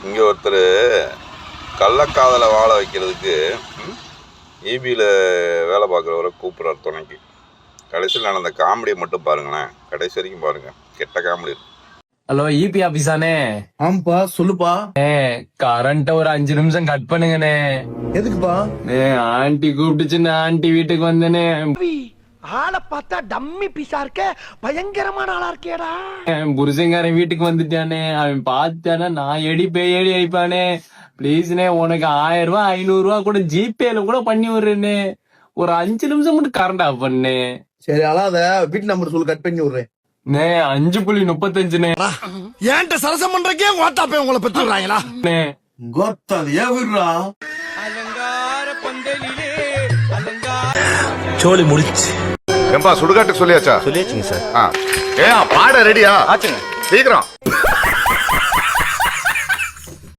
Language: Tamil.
இங்கே ஒருத்தர் கள்ளக்காதலை வாழ வைக்கிறதுக்கு ஈபியில் வேலை பார்க்குறவரை கூப்பிட்றாரு துணைக்கு. கடைசியில் நடந்த காமெடியை மட்டும் பாருங்களேன், கடைசி வரைக்கும் பாருங்க, கெட்ட காமெடி இருக்கு. Hello EB ஆபீஸானே? ஆம்பா சொல்லுப்பா. கரண்ட ஒரு 5 நிமிஷம் கட் பண்ணுங்கண்ணே. எதுக்குப்பா? ஆண்டி கூப்பிட்டுச்சுன்னு ஆண்டி வீட்டுக்கு வந்தனே. ஆளை பார்த்தா டம்மி பீஸா இருக்க, பயங்கரமான ஆளா இருக்கேடா. புருஷங்காரன் வீட்டுக்கு வந்துட்டானே, அவன் பார்த்தானா நான் பேய் அடிப்பானே. பிளீஸ்னே, உனக்கு 1000 ரூபாய் 500 ரூபாய் கூட ஜிபேல கூட பண்ணி விடுறேன்னு. ஒரு 5 நிமிஷம் மட்டும் கரண்ட் ஆஃப் பண்ணு. சரி அழாத, வீட்டு நம்பர் சொல்லு, கட் பண்ணி விடுறேன். 5.35 ஏன்ட்ட சரசம் பண்றக்கே வாட்டாப்பே உங்களை பெற்றுறாங்களா? கோத்தாலியா விடுறா. சோலி முடிச்சு. ஏம்பா சுடுகாட்டுக்கு சொல்லியாச்சா? சொல்லியாச்சுங்க சார். ஏன் பாட ரெடியா ஆச்சுங்க, சீக்கிரம்.